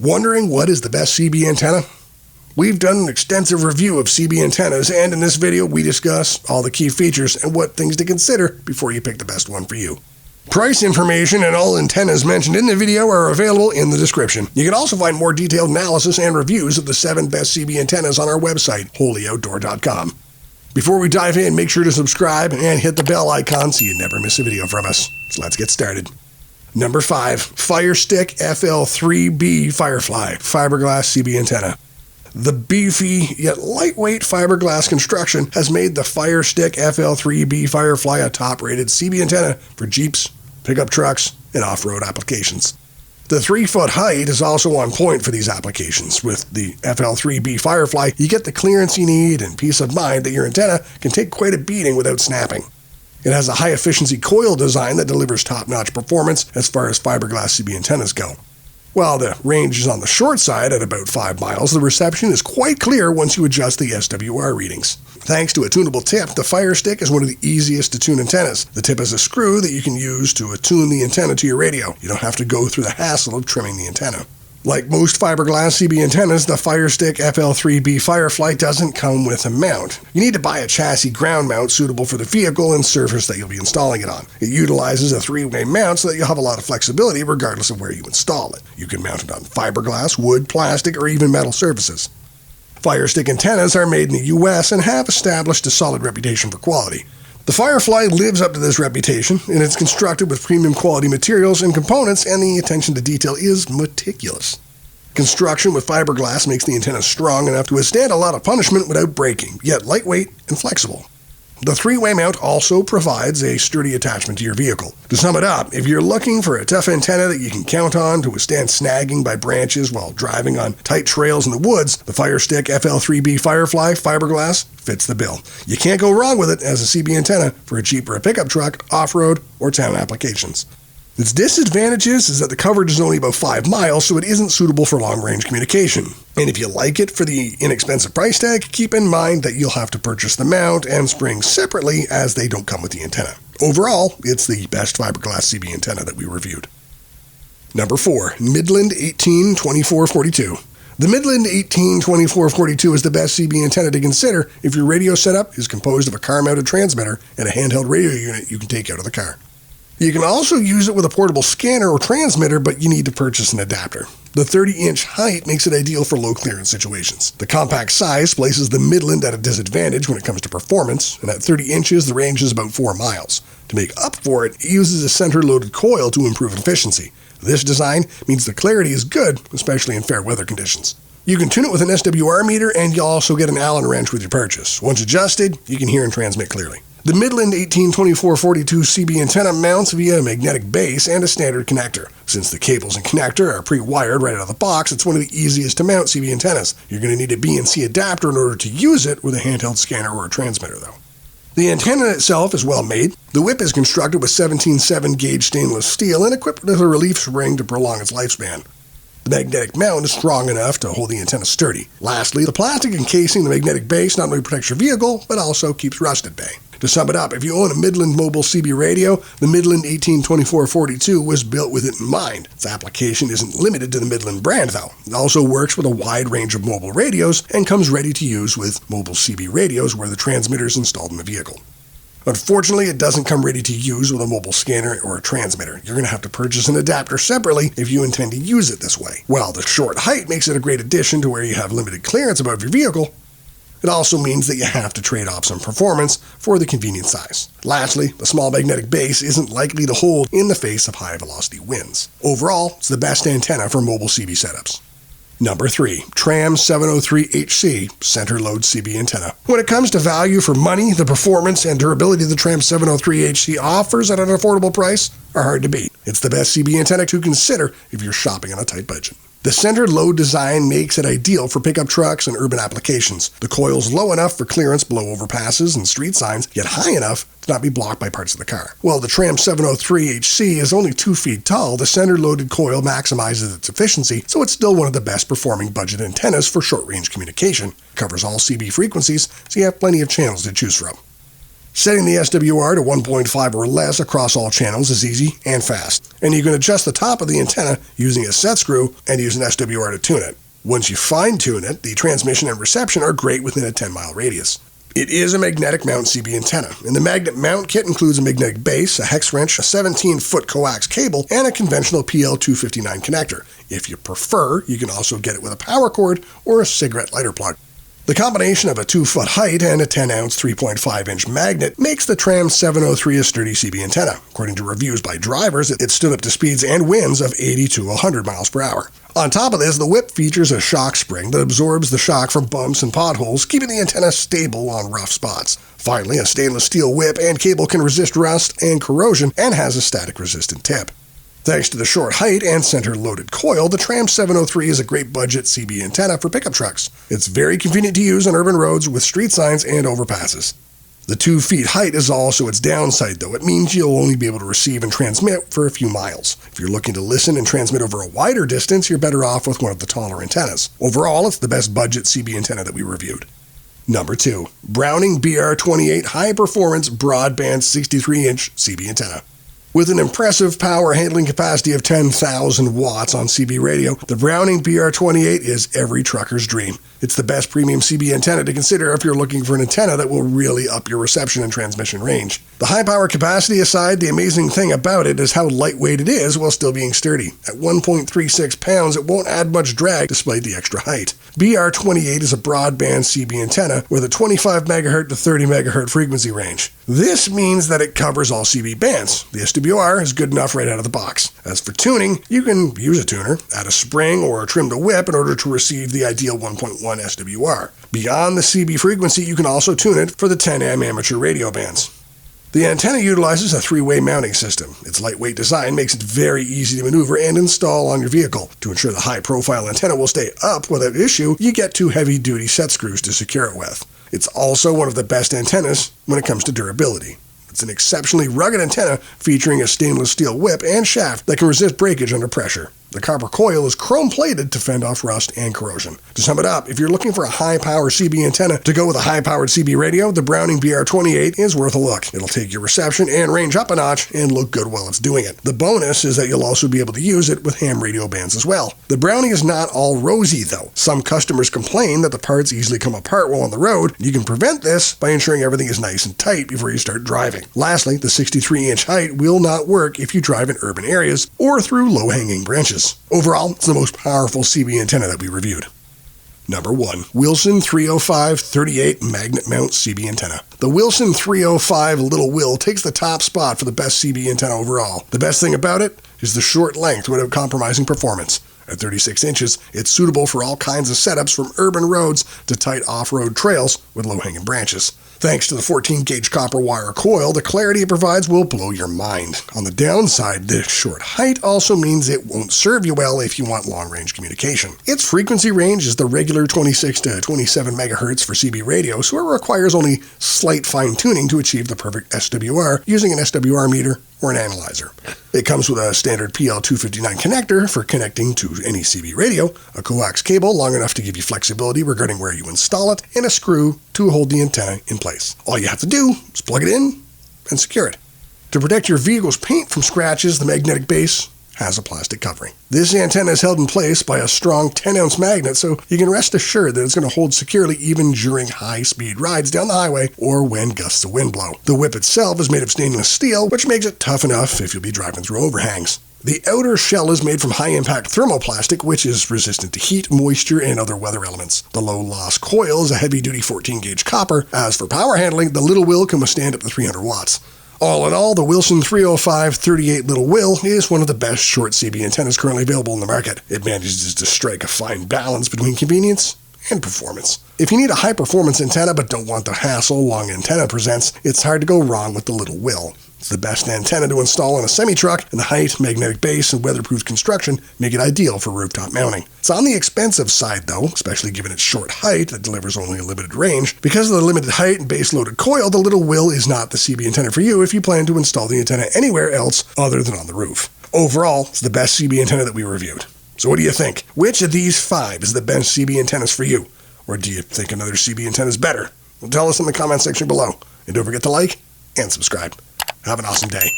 Wondering what is the best CB antenna? We've done an extensive review of CB antennas, and in this video we discuss all the key features and what things to consider before you pick the best one for you. Price information and all antennas mentioned in the video are available in the description. You can also find more detailed analysis and reviews of the 7 best CB antennas on our website, holyoutdoor.com. Before we dive in, make sure to subscribe and hit the bell icon so you never miss a video from us. So let's get started. Number 5. FireStik FL3-B Firefly Fiberglass CB Antenna. The beefy yet lightweight fiberglass construction has made the FireStik FL3-B Firefly a top-rated CB antenna for Jeeps, pickup trucks, and off-road applications. The 3-foot height is also on point for these applications. With the FL3-B Firefly, you get the clearance you need and peace of mind that your antenna can take quite a beating without snapping. It has a high-efficiency coil design that delivers top-notch performance as far as fiberglass CB antennas go. While the range is on the short side at about 5 miles, the reception is quite clear once you adjust the SWR readings. Thanks to a tunable tip, the FireStik is one of the easiest to tune antennas. The tip is a screw that you can use to attune the antenna to your radio. You don't have to go through the hassle of trimming the antenna. Like most fiberglass CB antennas, the FireStik FL3-B Firefly doesn't come with a mount. You need to buy a chassis ground mount suitable for the vehicle and surface that you'll be installing it on. It utilizes a 3-way mount so that you'll have a lot of flexibility regardless of where you install it. You can mount it on fiberglass, wood, plastic, or even metal surfaces. FireStik antennas are made in the US and have established a solid reputation for quality. The Firefly lives up to this reputation, and it's constructed with premium quality materials and components, and the attention to detail is meticulous. Construction with fiberglass makes the antenna strong enough to withstand a lot of punishment without breaking, yet lightweight and flexible. The 3-way mount also provides a sturdy attachment to your vehicle. To sum it up, if you're looking for a tough antenna that you can count on to withstand snagging by branches while driving on tight trails in the woods, the FireStik FL3-B Firefly Fiberglass fits the bill. You can't go wrong with it as a CB antenna for a Jeep or a pickup truck, off-road, or town applications. Its disadvantages is that the coverage is only about 5 miles, so it isn't suitable for long-range communication. And if you like it for the inexpensive price tag, keep in mind that you'll have to purchase the mount and springs separately as they don't come with the antenna. Overall, it's the best fiberglass CB antenna that we reviewed. Number 4. Midland 18-2442. The Midland 18-2442 is the best CB antenna to consider if your radio setup is composed of a car-mounted transmitter and a handheld radio unit you can take out of the car. You can also use it with a portable scanner or transmitter, but you need to purchase an adapter. The 30-inch height makes it ideal for low-clearance situations. The compact size places the Midland at a disadvantage when it comes to performance, and at 30 inches the range is about 4 miles. To make up for it, it uses a center-loaded coil to improve efficiency. This design means the clarity is good, especially in fair weather conditions. You can tune it with an SWR meter, and you'll also get an Allen wrench with your purchase. Once adjusted, you can hear and transmit clearly. The Midland 18-2442 CB antenna mounts via a magnetic base and a standard connector. Since the cables and connector are pre-wired right out of the box, it's one of the easiest to mount CB antennas. You're going to need a B&C adapter in order to use it with a handheld scanner or a transmitter, though. The antenna itself is well made. The whip is constructed with 17/7 gauge stainless steel and equipped with a relief spring to prolong its lifespan. The magnetic mount is strong enough to hold the antenna sturdy. Lastly, the plastic encasing the magnetic base not only protects your vehicle, but also keeps rust at bay. To sum it up, if you own a Midland mobile CB radio, the Midland 18-2442 was built with it in mind. Its application isn't limited to the Midland brand, though. It also works with a wide range of mobile radios and comes ready to use with mobile CB radios where the transmitter is installed in the vehicle. Unfortunately, it doesn't come ready to use with a mobile scanner or a transmitter. You're going to have to purchase an adapter separately if you intend to use it this way. While the short height makes it a great addition to where you have limited clearance above your vehicle, it also means that you have to trade off some performance for the convenient size. Lastly, the small magnetic base isn't likely to hold in the face of high-velocity winds. Overall, it's the best antenna for mobile CB setups. Number 3. Tram 703HC Center-Load CB Antenna. When it comes to value for money, the performance and durability the Tram 703HC offers at an affordable price are hard to beat. It's the best CB antenna to consider if you're shopping on a tight budget. The center-load design makes it ideal for pickup trucks and urban applications. The coil's low enough for clearance below overpasses and street signs, yet high enough to not be blocked by parts of the car. While the Tram 703HC is only 2 feet tall, the center-loaded coil maximizes its efficiency, so it's still one of the best-performing budget antennas for short-range communication. It covers all CB frequencies, so you have plenty of channels to choose from. Setting the SWR to 1.5 or less across all channels is easy and fast, and you can adjust the top of the antenna using a set screw and use an SWR to tune it. Once you fine-tune it, the transmission and reception are great within a 10-mile radius. It is a magnetic mount CB antenna, and the magnet mount kit includes a magnetic base, a hex wrench, a 17-foot coax cable, and a conventional PL259 connector. If you prefer, you can also get it with a power cord or a cigarette lighter plug. The combination of a 2-foot height and a 10-ounce 3.5-inch magnet makes the Tram 703 a sturdy CB antenna. According to reviews by drivers, it stood up to speeds and winds of 80 to 100 miles per hour. On top of this, the whip features a shock spring that absorbs the shock from bumps and potholes, keeping the antenna stable on rough spots. Finally, a stainless steel whip and cable can resist rust and corrosion and has a static-resistant tip. Thanks to the short height and center-loaded coil, the Tram 703 is a great budget CB antenna for pickup trucks. It's very convenient to use on urban roads with street signs and overpasses. The 2 feet height is also its downside, though. It means you'll only be able to receive and transmit for a few miles. If you're looking to listen and transmit over a wider distance, you're better off with one of the taller antennas. Overall, it's the best budget CB antenna that we reviewed. Number 2. Browning BR28 High Performance Broadband 63-inch CB Antenna. With an impressive power handling capacity of 10,000 watts on CB radio, the Browning BR28 is every trucker's dream. It's the best premium CB antenna to consider if you're looking for an antenna that will really up your reception and transmission range. The high power capacity aside, the amazing thing about it is how lightweight it is while still being sturdy. At 1.36 pounds, it won't add much drag despite the extra height. BR28 is a broadband CB antenna with a 25 MHz to 30 MHz frequency range. This means that it covers all CB bands. The SWR is good enough right out of the box. As for tuning, you can use a tuner, add a spring or trim the whip in order to receive the ideal 1.1 SWR. Beyond the CB frequency, you can also tune it for the 10M amateur radio bands. The antenna utilizes a 3-way mounting system. Its lightweight design makes it very easy to maneuver and install on your vehicle. To ensure the high-profile antenna will stay up without issue, you get 2 heavy-duty set screws to secure it with. It's also one of the best antennas when it comes to durability. It's an exceptionally rugged antenna featuring a stainless steel whip and shaft that can resist breakage under pressure. The copper coil is chrome-plated to fend off rust and corrosion. To sum it up, if you're looking for a high-power CB antenna to go with a high-powered CB radio, the Browning BR28 is worth a look. It'll take your reception and range up a notch and look good while it's doing it. The bonus is that you'll also be able to use it with ham radio bands as well. The Browning is not all rosy, though. Some customers complain that the parts easily come apart while on the road. You can prevent this by ensuring everything is nice and tight before you start driving. Lastly, the 63-inch height will not work if you drive in urban areas or through low-hanging branches. Overall, it's the most powerful CB antenna that we reviewed. Number 1. Wilson 305-38 Magnet Mount CB Antenna. The Wilson 305 Little Will takes the top spot for the best CB antenna overall. The best thing about it is the short length without compromising performance. At 36 inches, it's suitable for all kinds of setups from urban roads to tight off-road trails with low-hanging branches. Thanks to the 14-gauge copper wire coil, the clarity it provides will blow your mind. On the downside, the short height also means it won't serve you well if you want long-range communication. Its frequency range is the regular 26 to 27 MHz for CB radio, so it requires only slight fine-tuning to achieve the perfect SWR using an SWR meter or an analyzer. It comes with a standard PL259 connector for connecting to any CB radio, a coax cable long enough to give you flexibility regarding where you install it, and a screw to hold the antenna in place. All you have to do is plug it in and secure it. To protect your vehicle's paint from scratches, the magnetic base has a plastic covering. This antenna is held in place by a strong 10-ounce magnet, so you can rest assured that it's going to hold securely even during high-speed rides down the highway or when gusts of wind blow. The whip itself is made of stainless steel, which makes it tough enough if you'll be driving through overhangs. The outer shell is made from high-impact thermoplastic, which is resistant to heat, moisture, and other weather elements. The low-loss coil is a heavy-duty 14-gauge copper. As for power handling, the Little Will can withstand up to 300 watts. All in all, the Wilson 305-38 Little Will is one of the best short CB antennas currently available in the market. It manages to strike a fine balance between convenience and performance. If you need a high-performance antenna but don't want the hassle long antenna presents, it's hard to go wrong with the Little Will. It's the best antenna to install on a semi-truck, and the height, magnetic base, and weatherproof construction make it ideal for rooftop mounting. It's on the expensive side, though, especially given its short height that delivers only a limited range. Because of the limited height and base-loaded coil, the Little Will is not the CB antenna for you if you plan to install the antenna anywhere else other than on the roof. Overall, it's the best CB antenna that we reviewed. So what do you think? Which of these 5 is the best CB antennas for you? Or do you think another CB antenna is better? Well, tell us in the comment section below. And don't forget to like and subscribe. Have an awesome day.